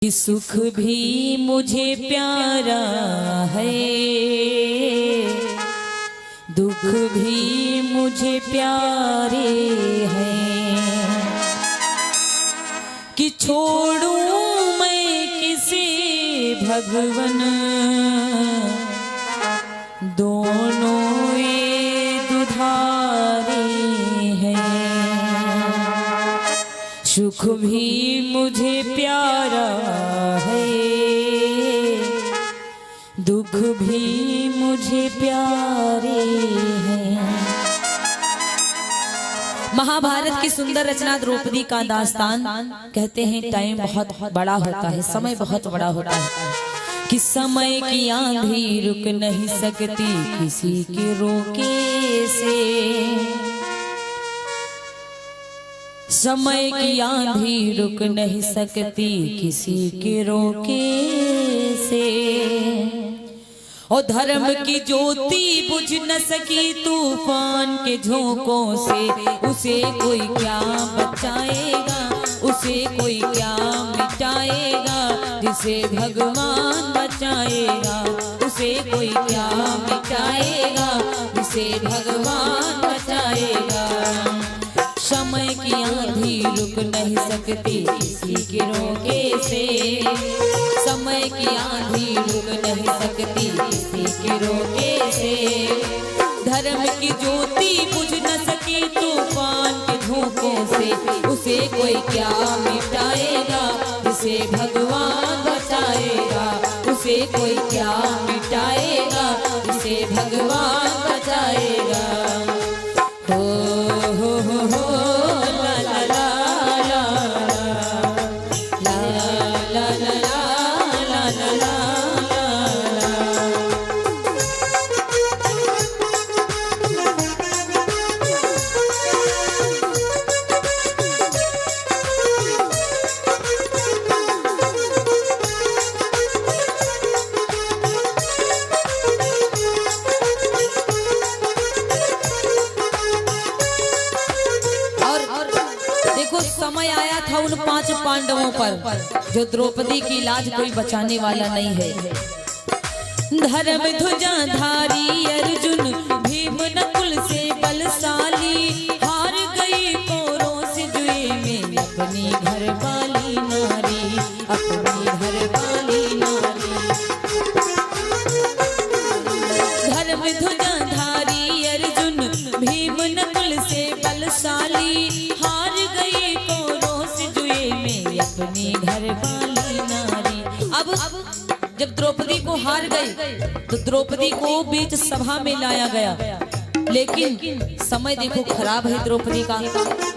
कि सुख भी मुझे प्यारा है, दुख भी मुझे प्यारे हैं। कि छोड़ूं मैं किसे भगवन, दोनों ये दुधारे हैं। सुख भी मुझे प्यारा है, दुख भी मुझे प्यारे हैं। महाभारत की सुंदर रचना द्रौपदी का दास्तान। कहते हैं टाइम बहुत बड़ा होता है, समय बहुत बड़ा होता है। कि समय की आंधी रुक नहीं सकती किसी के रोके से। समय की आंधी रुक नहीं सकती किसी के रोके से। और धर्म की ज्योति बुझ न सकी तूफान के झोंकों से। उसे कोई क्या बचाएगा, उसे कोई क्या मिटाएगा, जिसे भगवान बचाएगा। उसे कोई क्या मिटाएगा, जिसे भगवान बचाएगा। समय की आंधी रुक नहीं सकती किसी के रोके से। समय की आंधी रुक नहीं सकती किसी के रोके से। धर्म की ज्योति बुझ न सकी तूफान के झोंकों से। उसे कोई क्या मिटाएगा, जिसे भगवान बचाएगा। उसे कोई क्या मिटाएगा, जिसे भगवान बचाएगा। समय आया था उन 5 पांडवों पर, जो द्रौपदी की लाज कोई बचाने वाला नहीं है। धर्म ध्वजा धारी अर्जुन भीम नकुल से बलशाली। हार गई कौरों से जुए में अपनी घर वाली नारी, अपनी घर वाली नारी। धर्म ध्वजा धारी अर्जुन भीम नकुल से बलशाली। अपनी घर वाली नारी। अब जब द्रौपदी को हार गई तो द्रौपदी को बीच सभा में लाया गया। लेकिन समय देखो खराब है द्रौपदी का।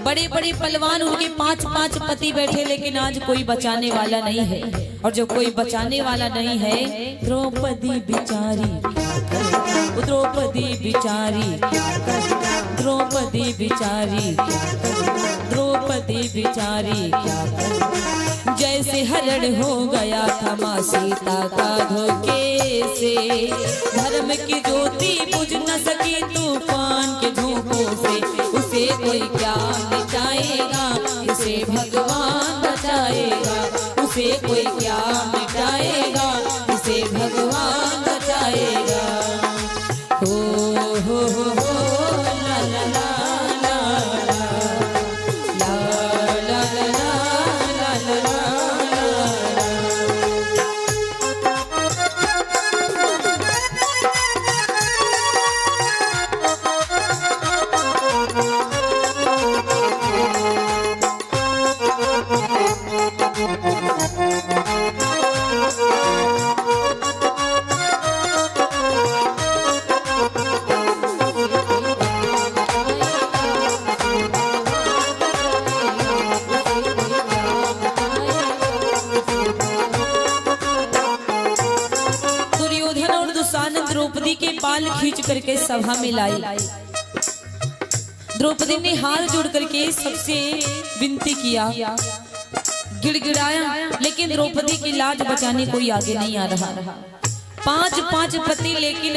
बड़े बड़े पहलवान, उनके 5-5 पति बैठे, लेकिन आज कोई बचाने वाला नहीं है। और जो कोई बचाने वाला नहीं है, द्रौपदी बिचारी, द्रौपदी बिचारी, द्रौपदी बिचारी, द्रौपदी बिचारी क्या कर। जैसे हरण हो गया था माँ सीता का धोखे से। धर्म की ज्योति बुझ न सकी तूफान के झोंकों से। उसे कोई क्या मिटाएगा, उसे भगवान बचाएगा। उसे कोई क्या मिटाएगा, उसे भगवान बचाएगा। हो ला ला ला। द्रौपदी के बाल खींच करके सभा में लाई। द्रौपदी ने हाथ जोड़ करके सबसे विनती किया, गिड़गिड़ाया, लेकिन द्रौपदी की लाज बचाने कोई आगे नहीं आ रहा। 5-5 पति, लेकिन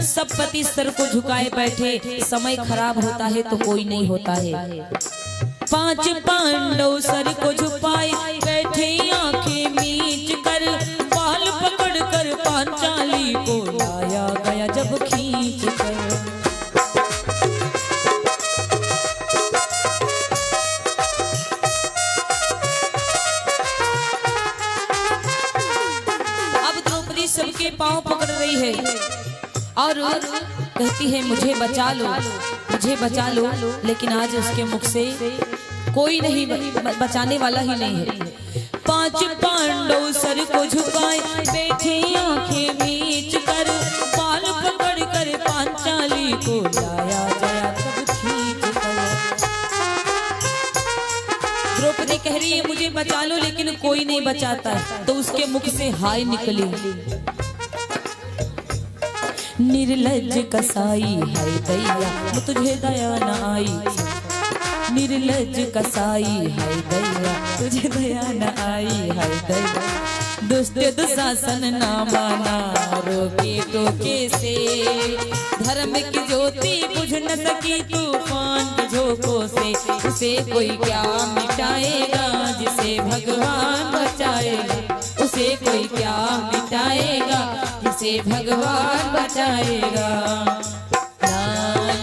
सब पति सर को झुकाए बैठे। समय खराब होता है तो कोई नहीं होता है। 5 पांडव सर को झुकाए बैठे, आंखें मीच सबके पांव पकड़ रही है और कहती है मुझे बचा लो, मुझे बचा लो, लेकिन आज उसके मुख से कोई नहीं बचाने वाला ही नहीं है। 5 पांडव सर को झुकाए बैठे आंखें मीच कर, बाल पकड़ कर पांचाली को लाया गया तब खींच कर। द्रौपदी कह रही है मुझे बचा लो, लेकिन कोई नहीं बचाता, तो उसके मुख से हाय निकली, निर्लज्ज कसाई हाय दैया तुझे दया न आई, निर्लज्ज कसाई हाय दैया तुझे दया न आई, हाय दैया दुष्ट दुशासन ना माना, रोके टोके से धर्म की ज्योति बुझ न सकी तूफान के झोंकों से, उसे कोई क्या मिटाएगा जिसे भगवान बचाएगा, उसे कोई क्या मिटाएगा जिसे भगवान बचाएगा। ला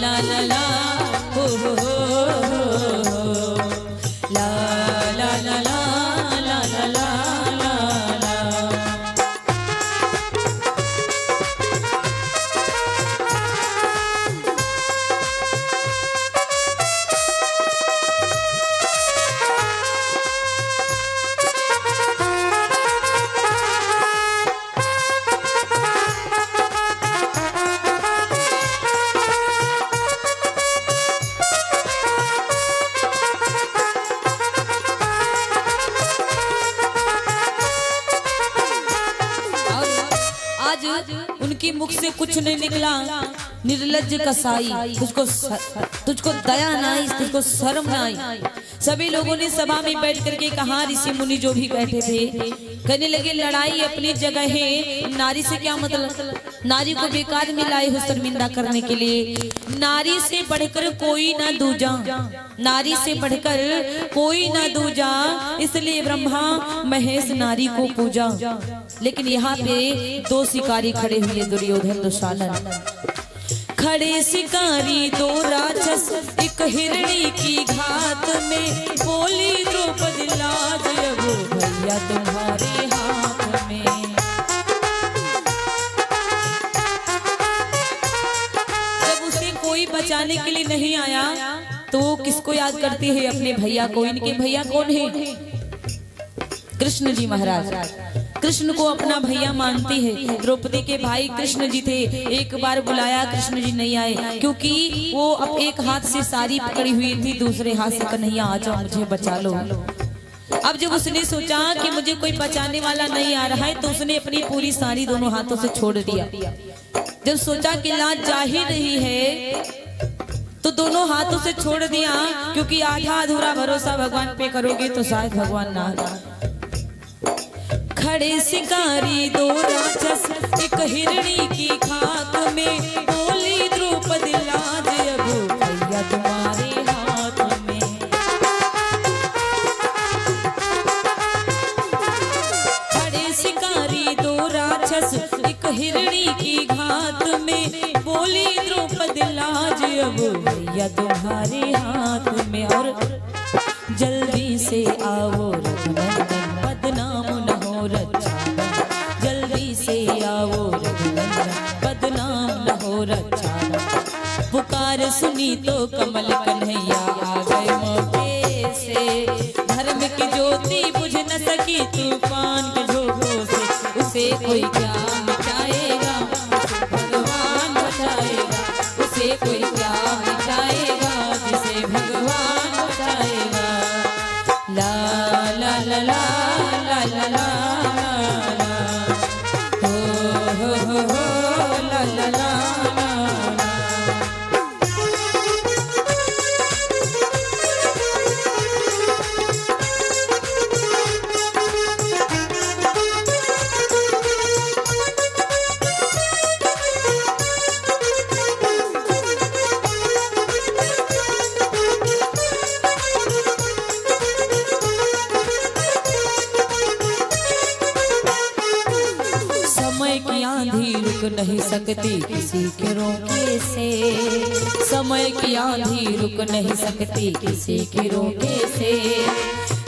ला ला ला हो ला ला ला ला ला ला ला ला। उनकी मुख से कुछ नहीं निकला, निर्लज्ज कसाई, तुझको दया ना आई, तुझको शर्म ना आई। सभी लोगों ने सभा में बैठ करके कहा, ऋषि मुनि जो भी बैठे थे कहने लगे लड़ाई अपनी जगह है, नारी से क्या मतलब, नारी को बेकार में लाए हो शर्मिंदा करने के लिए। नारी से बढ़कर कोई ना दूजा, नारी से बढ़कर कोई ना दूजा, इसलिए ब्रह्मा महेश नारी को पूजा। लेकिन यहाँ पे 2 शिकारी खड़े हुए, दुर्योधन दुशालन। खड़े शिकारी 2 राक्षस एक हिरणी की घात में, बोली द्रौपदी लाज लगो भैया तुम्हारे हाथ में। जब उसे कोई बचाने के लिए नहीं आया तो वो किसको याद करती है, अपने भैया को। इनके भैया कौन है? कृष्ण जी महाराज। कृष्ण को अपना भैया मानती है। द्रौपदी के भाई कृष्ण जी थे, एक बार बुलाया कृष्ण जी नहीं आए, क्योंकि वो अब एक हाथ से साड़ी पकड़ी हुई थी, दूसरे हाथ से कन्हैया आ जाओ मुझे बचा लो। अब जब उसने सोचा कि मुझे कोई बचाने वाला नहीं आ रहा है, तो उसने अपनी पूरी साड़ी दोनों हाथों से छोड़ दिया। जब सोचा कि लाज जा ही नहीं है तो दोनों हाथों से छोड़ दिया, क्योंकि आधा अधूरा भरोसा भगवान पे करोगे तो शायद भगवान ना। खड़े शिकारी 2 राक्षस एक हिरणी की खाक में, बोली द्रौपदी लाज अब भैया तुम्हारे हाथ में। खड़े शिकारी 2 राक्षस एक हिरणी की घात में, बोली द्रौपदी लाज अब भैया तुम्हारे हाथ में। और जल्दी से आओ रघुनंदन बदनाम न हो रक्षा, जल्दी से आओ रघुनंदन बदनाम न हो रक्षा। पुकार सुनी तो कमल कन्हैया आ गए मौके से, धर्म की ज्योति बुझ न सकी तूफान के झोंकों से, उसे कोई क्या मिटाएगा भगवान बचाएगा, उसे कोई क्या मिटाएगा जिसे भगवान बचाएगा। ला ला ला ला ला ला ला हो ला ला ला। नहीं सकती किसी के रोके से, समय की आंधी रुक नहीं सकती किसी के रोके से।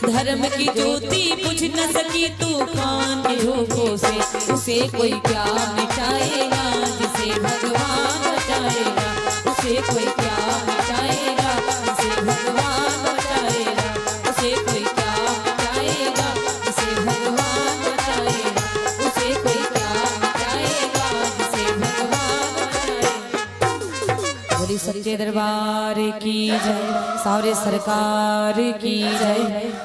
धर्म की ज्योति बुझ न सकी तूफान के झोंकों से, उसे कोई क्या मिटाएगा जिसे भगवान बचाएगा, उसे कोई क्या मिटाएगा जिसे भगवान बचाएगा, उसे कोई क्या मिटाएगा जिसे भगवान बचाएगा, उसे कोई क्या मिटाएगा जिसे भगवान बचाएगा। बोली सच्चे दरबार की जय, सावरे सरकार की जय।